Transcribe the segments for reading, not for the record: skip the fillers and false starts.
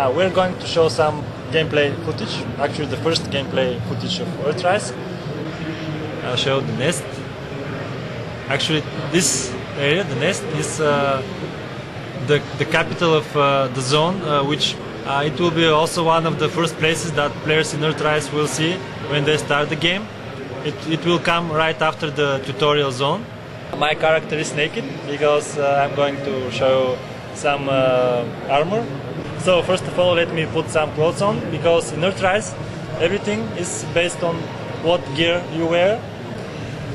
We're going to show some gameplay footage, actually the first gameplay footage of Earthrise. I'll show the nest. Actually this area, the nest, is the capital of the zone, which it will be also one of the first places that players in Earthrise will see when they start the game. It will come right after the tutorial zone. My character is naked because I'm going to show some armor. So first of all, let me put some clothes on, because in Earthrise everything is based on what gear you wear.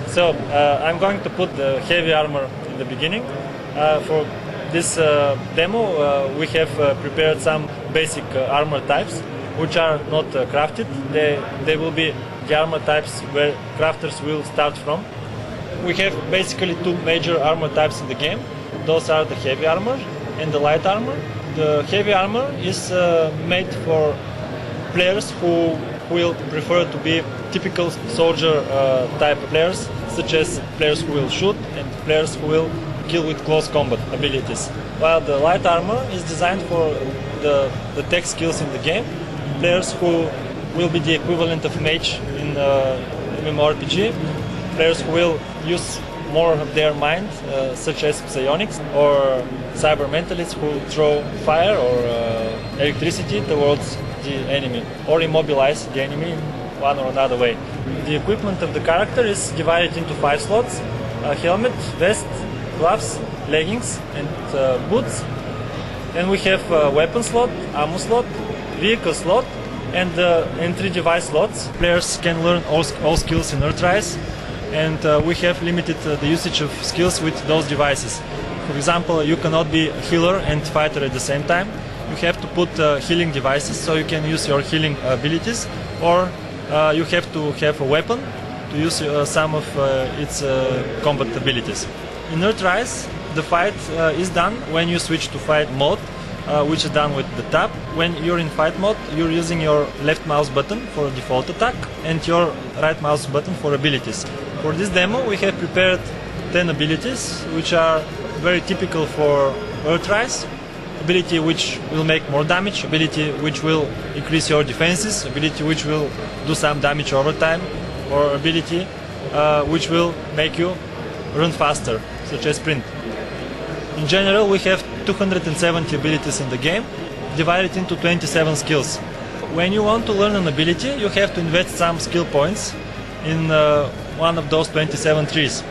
So I'm going to put the heavy armor in the beginning. For this demo we have prepared some basic armor types which are not crafted. They will be the armor types where crafters will start from. We have basically two major armor types in the game. Those are the heavy armor and the light armor. The heavy armor is made for players who will prefer to be typical soldier type players, such as players who will shoot and players who will kill with close combat abilities. While the light armor is designed for the tech skills in the game, players who will be the equivalent of mage in MMORPG, players who will use more of their mind, such as psionics or cyber mentalists who throw fire or electricity towards the enemy or immobilize the enemy in one or another way. The equipment of the character is divided into 5 slots: a helmet, vest, gloves, leggings and boots. And we have a weapon slot, ammo slot, vehicle slot and 3 device slots. Players can learn all skills in Earthrise, and we have limited the usage of skills with those devices. For example, you cannot be a healer and fighter at the same time. You have to put healing devices so you can use your healing abilities, or you have to have a weapon to use some of its combat abilities. In Earthrise, the fight is done when you switch to fight mode, which is done with the tab. When you're in fight mode, you're using your left mouse button for default attack and your right mouse button for abilities. For this demo we have prepared 10 abilities which are very typical for Earthrise. Ability which will make more damage, ability which will increase your defenses, ability which will do some damage over time, or ability which will make you run faster, such as sprint. In general we have 270 abilities in the game, divided into 27 skills. When you want to learn an ability, you have to invest some skill points in one of those 27 trees.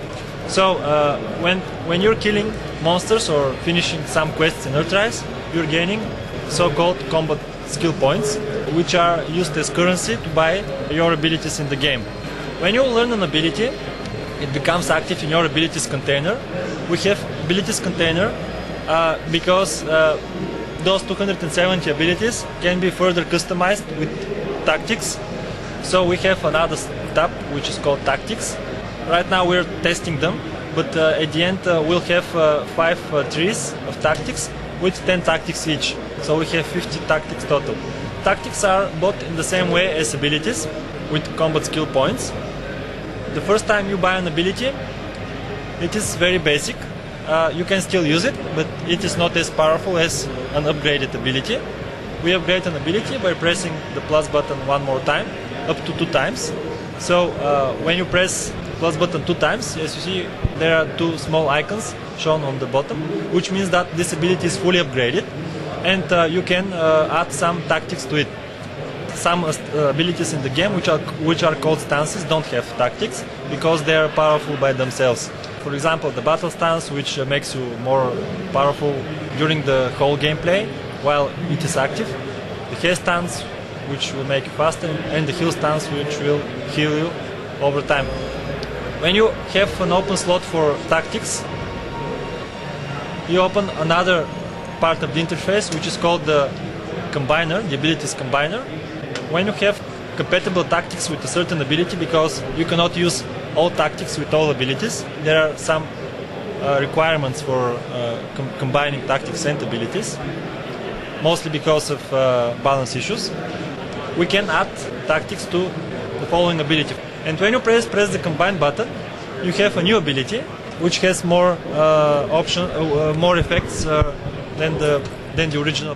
So when you're killing monsters or finishing some quests in Earthrise, you're gaining so-called combat skill points, which are used as currency to buy your abilities in the game. When you learn an ability, it becomes active in your abilities container. We have abilities container because those 270 abilities can be further customized with tactics. So we have another tab which is called tactics. Right now we're testing them, but at the end we'll have 5 trees of tactics with 10 tactics each. So we have 50 tactics total. Tactics are bought in the same way as abilities, with combat skill points. The first time you buy an ability, it is very basic. You can still use it, but it is not as powerful as an upgraded ability. We upgrade an ability by pressing the plus button one more time, up to 2 times. So when you press plus button 2 times, as you see, there are 2 small icons shown on the bottom, which means that this ability is fully upgraded, and you can add some tactics to it. Some abilities in the game which are called stances don't have tactics because they are powerful by themselves. For example, the battle stance, which makes you more powerful during the whole gameplay while it is active. The haste stance, which will make you faster, and the heal stance, which will heal you over time. When you have an open slot for tactics, you open another part of the interface which is called the combiner, the abilities combiner. When you have compatible tactics with a certain ability, because you cannot use all tactics with all abilities, there are some requirements for combining tactics and abilities, mostly because of balance issues. We can add tactics to the following ability. And when you press the combine button, you have a new ability which has more more effects than the original.